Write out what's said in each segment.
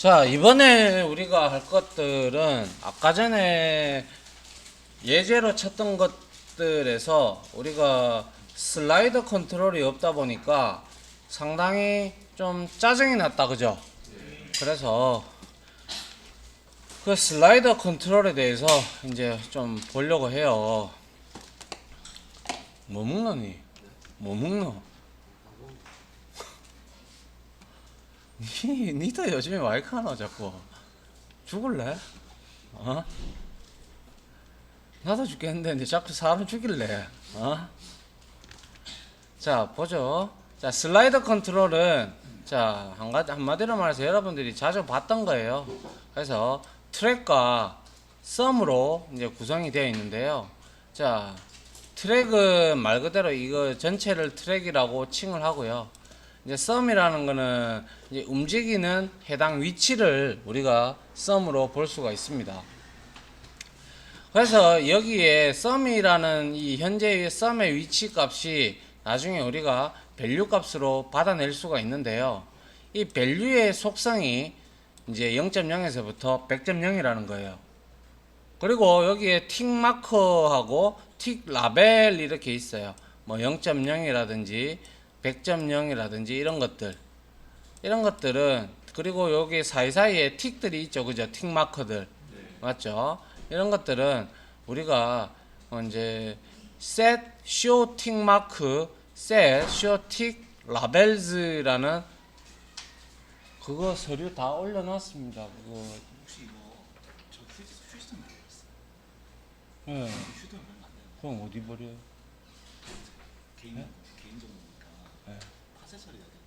자, 이번에 우리가 할 것들은 아까 전에 예제로 쳤던 것들에서 우리가 슬라이더 컨트롤이 없다 보니까 상당히 좀 짜증이 났다, 그죠? 그래서 그 슬라이더 컨트롤에 대해서 이제 좀 보려고 해요. 뭐 먹노니? 뭐 먹노? 니도 요즘에 마이크 하나 자꾸 죽을래? 어? 나도 죽겠는데 니 자꾸 사람 죽일래? 어? 자, 보죠. 자, 슬라이더 컨트롤은 자, 한마디로 말해서 여러분들이 자주 봤던 거예요. 그래서 트랙과 썸으로 이제 구성이 되어 있는데요. 자, 트랙은 말 그대로 이거 전체를 트랙이라고 칭을 하고요. 이제 썸이라는 거는 이제 움직이는 해당 위치를 우리가 썸으로 볼 수가 있습니다. 그래서 여기에 썸이라는 이 현재의 썸의 위치 값이 나중에 우리가 밸류 값으로 받아낼 수가 있는데요. 이 밸류의 속성이 이제 0.0에서부터 100.0이라는 거예요. 그리고 여기에 틱 마커하고 틱 라벨 이렇게 있어요. 뭐 0.0이라든지 100.0이라든지 이런 것들. 이런 것들은 그리고 여기 사이사이에 틱들이 있죠. 그죠? 틱 마커들. 맞죠? 이런 것들은 우리가 이제 set show tick mark, set show tick labels라는 그거 서류 다 올려놨습니다. 그거. 혹시 이거 저 휴지통 모르겠어요. 예. 휴대폰 얼마 안 되는 그럼 어디 버려? 개인 네? 개인정보니까 예. 파쇄 처리해야 되는데.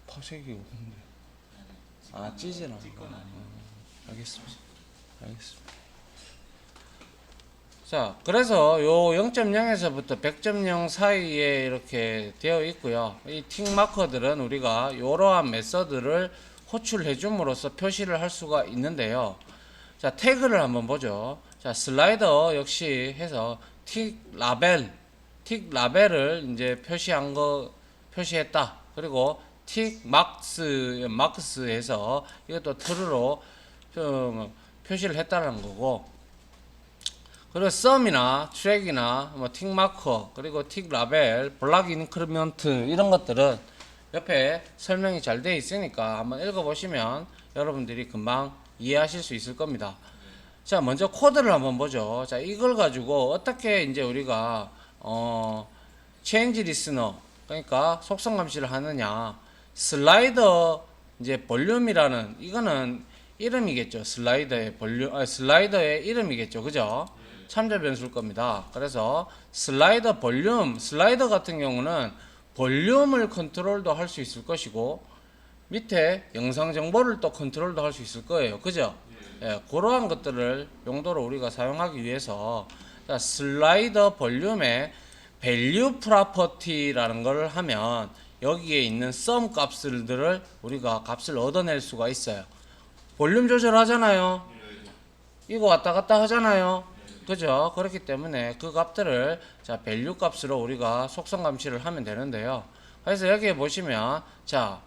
파쇄기 없는데. 아니, 아, 찌지나. 찌거나 아니면 알겠습니다. 알겠습니다. 자, 그래서 요 0.0에서부터 100.0 사이에 이렇게 되어 있고요. 이 틱 마커들은 우리가 이러한 메서드를 호출해 줌으로써 표시를 할 수가 있는데요. 자, 태그를 한번 보죠. 자, 슬라이더 역시 해서 틱 라벨을 이제 표시했다. 그리고 틱 막스해서 이것도 true로 표시를 했다는 거고, 그리고 썸이나 트랙이나 뭐 틱 마커 그리고 틱 라벨, 블락 인크리먼트 이런 것들은 옆에 설명이 잘 되어 있으니까 한번 읽어보시면 여러분들이 금방 이해하실 수 있을 겁니다. 자, 먼저 코드를 한번 보죠. 자, 이걸 가지고 어떻게 이제 우리가 change listener, 그러니까 속성 감시를 하느냐. 슬라이더 이제 볼륨이라는 이거는 이름이겠죠. 슬라이더의 볼륨, 슬라이더의 이름이겠죠. 그죠? 참조 변수일 겁니다. 그래서 슬라이더 볼륨, 슬라이더 같은 경우는 볼륨을 컨트롤도 할 수 있을 것이고 밑에 영상 정보를 또 컨트롤도 할 수 있을 거예요. 그죠? 예, 그러한 것들을 용도로 우리가 사용하기 위해서 자, 슬라이더 볼륨의 value property라는 걸 하면 여기에 있는 sum 값들을 우리가 값을 얻어낼 수가 있어요. 볼륨 조절하잖아요. 이거 왔다 갔다 하잖아요. 그죠? 그렇기 때문에 그 값들을 자, value 값으로 우리가 속성 감시를 하면 되는데요. 그래서 여기에 보시면 자,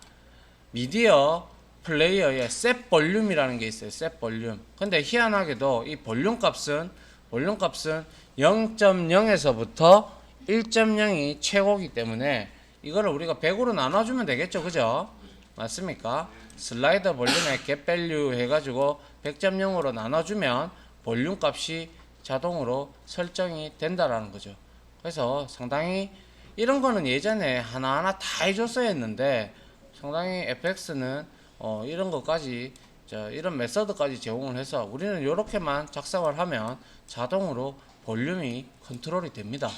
미디어 플레이어의 set 볼륨이라는 게 있어요. set 볼륨. 근데 희한하게도 이 볼륨 값은 0.0에서부터 1.0이 최고이기 때문에 이거를 우리가 100으로 나눠주면 되겠죠. 그죠? 맞습니까? 슬라이더 볼륨의 get value 해가지고 100.0으로 나눠주면 볼륨 값이 자동으로 설정이 된다라는 거죠. 그래서 상당히 이런 거는 예전에 하나하나 다 해줬어야 했는데 상당히 FX는 이런 것까지 이런 메서드까지 제공을 해서 우리는 이렇게만 작성을 하면 자동으로 볼륨이 컨트롤이 됩니다.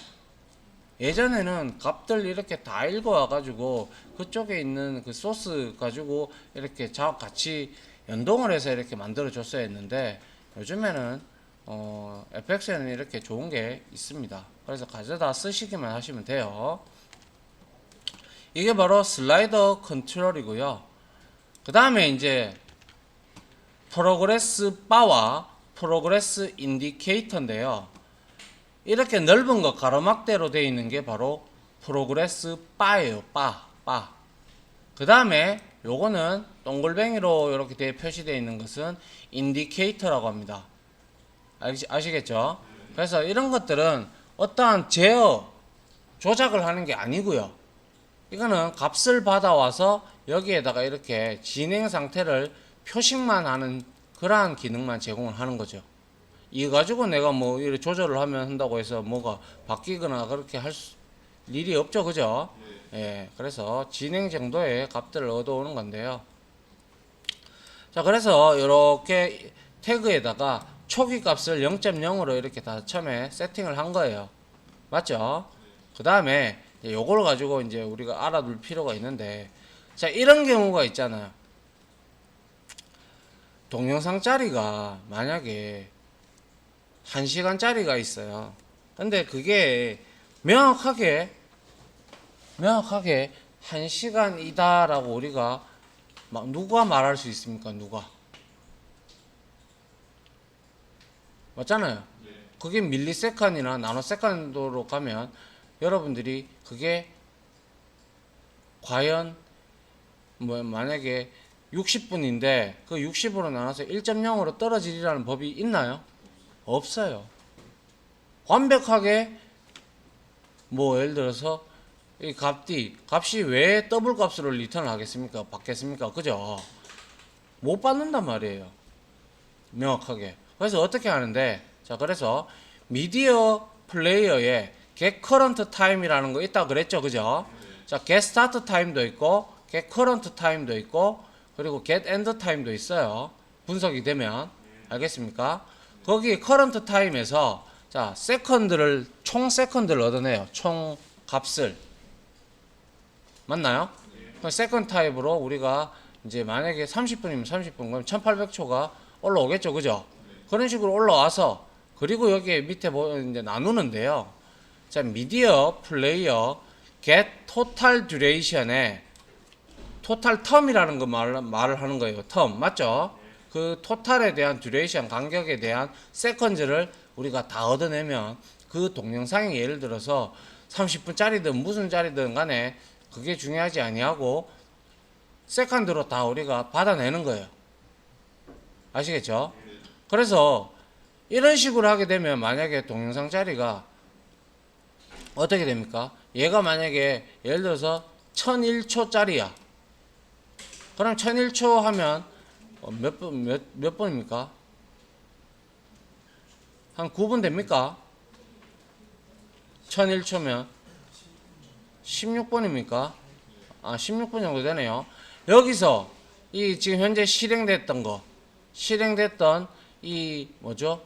예전에는 값들 이렇게 다 읽어와 가지고 그쪽에 있는 그 소스 가지고 이렇게 같이 연동을 해서 이렇게 만들어 줬어야 했는데 요즘에는 FX에는 이렇게 좋은 게 있습니다. 그래서 가져다 쓰시기만 하시면 돼요. 이게 바로 슬라이더 컨트롤이고요. 그 다음에 이제 프로그레스 바와 프로그레스 인디케이터인데요. 이렇게 넓은 거 가로막대로 되어 있는 게 바로 프로그레스 바예요. 바. 그 다음에 요거는 동글뱅이로 이렇게 표시되어 있는 것은 인디케이터라고 합니다. 아시겠죠? 그래서 이런 것들은 어떠한 제어 조작을 하는 게 아니고요. 이거는 값을 받아와서 여기에다가 이렇게 진행 상태를 표식만 하는 그러한 기능만 제공을 하는 거죠. 이거 가지고 내가 뭐 이렇게 조절을 하면 한다고 해서 뭐가 바뀌거나 그렇게 할 일이 없죠. 그죠? 예, 그래서 진행 정도의 값들을 얻어오는 건데요. 자, 그래서 이렇게 태그에다가 초기 값을 0.0으로 이렇게 다 처음에 세팅을 한 거예요. 맞죠? 그 다음에 요걸 가지고 이제 우리가 알아둘 필요가 있는데, 자, 이런 경우가 있잖아요. 동영상짜리가 만약에 1시간짜리가 있어요. 근데 그게 명확하게 1시간이다라고 우리가 누가 말할 수 있습니까? 누가? 맞잖아요. 그게 밀리세컨이나 나노세컨드로 가면 여러분들이 그게 과연 뭐 만약에 60분인데 그 60으로 나눠서 1.0으로 떨어지리라는 법이 있나요? 없어요. 완벽하게 뭐 예를 들어서 이 값이 왜 더블 값으로 리턴을 하겠습니까? 받겠습니까? 그죠? 못 받는단 말이에요. 명확하게. 그래서 어떻게 하는데, 자, 그래서 미디어 플레이어에 get current time이라는 거 있다 그랬죠. 그죠? 자, get start time도 있고 get current time도 있고 그리고 get end time도 있어요. 분석이 되면. 알겠습니까? 거기 current time에서 자, 총 세컨드를 얻어내요. 총 값을. 맞나요? 세컨드 타입으로 우리가 이제 만약에 30분이면 30분, 그럼 1800초가 올라오겠죠. 그죠? 그런 식으로 올라와서, 그리고 여기에 밑에 이제 나누는데요. 자, 미디어 플레이어 get total duration에 토탈 텀이라는 거 말을 하는 거예요. 텀. 맞죠? 그 토탈에 대한 듀레이션, 간격에 대한 세컨즈를 우리가 다 얻어내면 그 동영상이 예를 들어서 30분짜리든 무슨 짜리든 간에 그게 중요하지 아니하고 세컨드로 다 우리가 받아내는 거예요. 아시겠죠? 그래서 이런 식으로 하게 되면 만약에 동영상짜리가 어떻게 됩니까? 얘가 만약에 예를 들어서 1001초짜리야. 그럼 1001초 하면 몇 분입니까? 한 9분 됩니까? 1001초면 16분입니까? 아, 16분 정도 되네요. 여기서 이 지금 현재 실행됐던 이 뭐죠?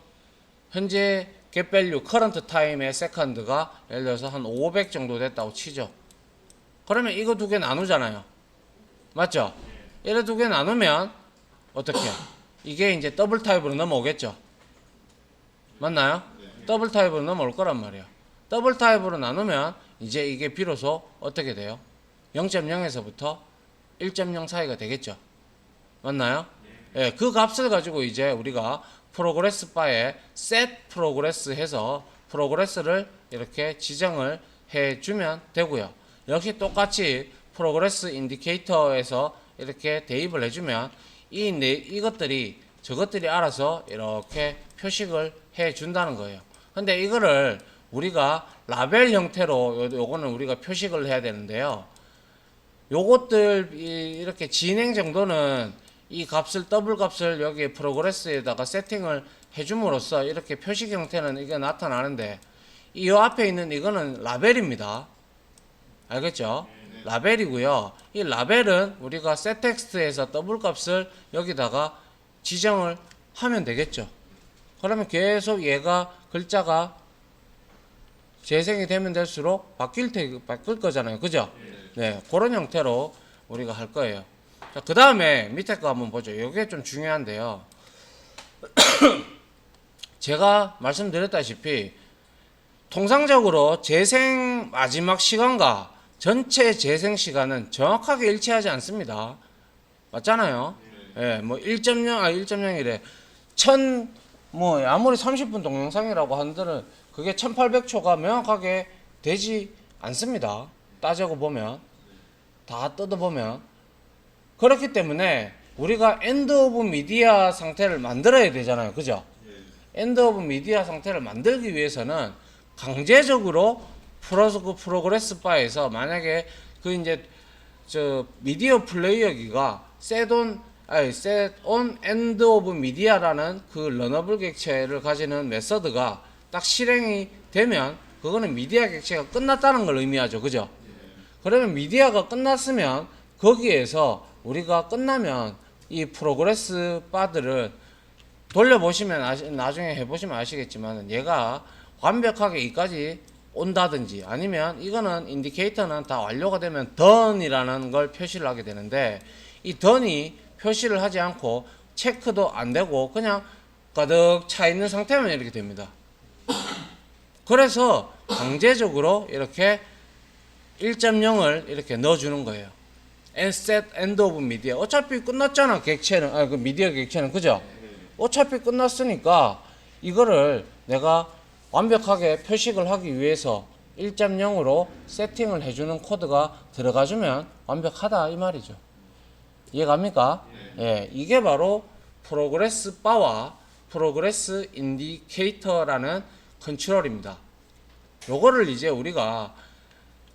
현재 get value current time의 세컨드가 예를 들어서 한 500 정도 됐다고 치죠. 그러면 이거 두 개 나누잖아요. 맞죠? 이래 두 개 나누면 어떻게? 이게 이제 더블 타입으로 넘어오겠죠. 맞나요? 더블 타입으로 넘어올 거란 말이에요. 더블 타입으로 나누면 이제 이게 비로소 어떻게 돼요? 0.0에서부터 1.0 사이가 되겠죠. 맞나요? 예, 그 값을 가지고 이제 우리가 프로그레스 바에 set 프로그레스 해서 프로그레스를 이렇게 지정을 해주면 되고요. 역시 똑같이 프로그레스 인디케이터에서 이렇게 대입을 해주면 저것들이 알아서 이렇게 표식을 해준다는 거예요. 근데 이거를 우리가 라벨 형태로 요거는 우리가 표식을 해야 되는데요. 요것들 이렇게 진행 정도는 이 값을 더블 값을 여기 프로그레스에다가 세팅을 해줌으로써 이렇게 표식 형태는 이게 나타나는데 이 앞에 있는 이거는 라벨입니다. 알겠죠? 라벨이고요. 이 라벨은 우리가 setText에서 더블 값을 여기다가 지정을 하면 되겠죠. 그러면 계속 얘가 글자가 재생이 되면 될수록 바뀔 거잖아요. 그죠? 네, 그런 형태로 우리가 할 거예요. 자, 그 다음에 밑에 거 한번 보죠. 이게 좀 중요한데요. 제가 말씀드렸다시피 통상적으로 재생 마지막 시간과 전체 재생 시간은 정확하게 일치하지 않습니다. 맞잖아요. 예, 뭐 1.0이래. 아무리 30분 동영상이라고 한들은 그게 1800초가 명확하게 되지 않습니다. 따져고 보면, 다 뜯어보면. 그렇기 때문에 우리가 엔드 오브 미디어 상태를 만들어야 되잖아요. 그죠? 엔드 오브 미디어 상태를 만들기 위해서는 강제적으로 프로그레스 바에서 만약에 그 이제 저 미디어 플레이어기가 set on end of media라는 그 러너블 객체를 가지는 메서드가 딱 실행이 되면 그거는 미디어 객체가 끝났다는 걸 의미하죠. 그죠? 그러면 미디어가 끝났으면 거기에서 우리가 끝나면 이 프로그레스 바들을 돌려보시면 나중에 해보시면 아시겠지만 얘가 완벽하게 이까지 온다든지 아니면 이거는 인디케이터는 다 완료가 되면 done이라는 걸 표시를 하게 되는데 이 done이 표시를 하지 않고 체크도 안 되고 그냥 가득 차 있는 상태면 이렇게 됩니다. 그래서 강제적으로 이렇게 1.0을 이렇게 넣어주는 거예요. set end of media. 어차피 끝났잖아, 객체는. 그 미디어 객체는. 그죠? 어차피 끝났으니까 이거를 내가 완벽하게 표식을 하기 위해서 1.0으로 세팅을 해주는 코드가 들어가주면 완벽하다 이 말이죠. 이해갑니까? 예, 이게 바로 프로그레스 바와 프로그레스 인디케이터라는 컨트롤입니다. 요거를 이제 우리가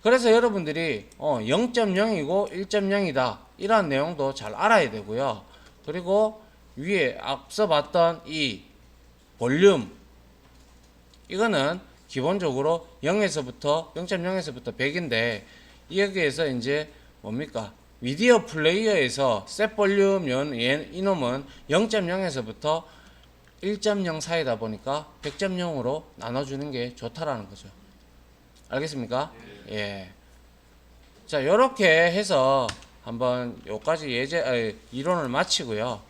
그래서 여러분들이 0.0이고 1.0이다 이런 내용도 잘 알아야 되고요. 그리고 위에 앞서 봤던 이 볼륨 이거는 기본적으로 0에서부터 0.0에서부터 100인데 여기에서 이제 뭡니까? 미디어 플레이어에서 셋 볼륨 이놈은 0.0에서부터 1.0 사이다 보니까 100.0으로 나눠주는 게 좋다라는 거죠. 알겠습니까? 예. 자, 요렇게 해서 한번 요까지 이론을 마치고요.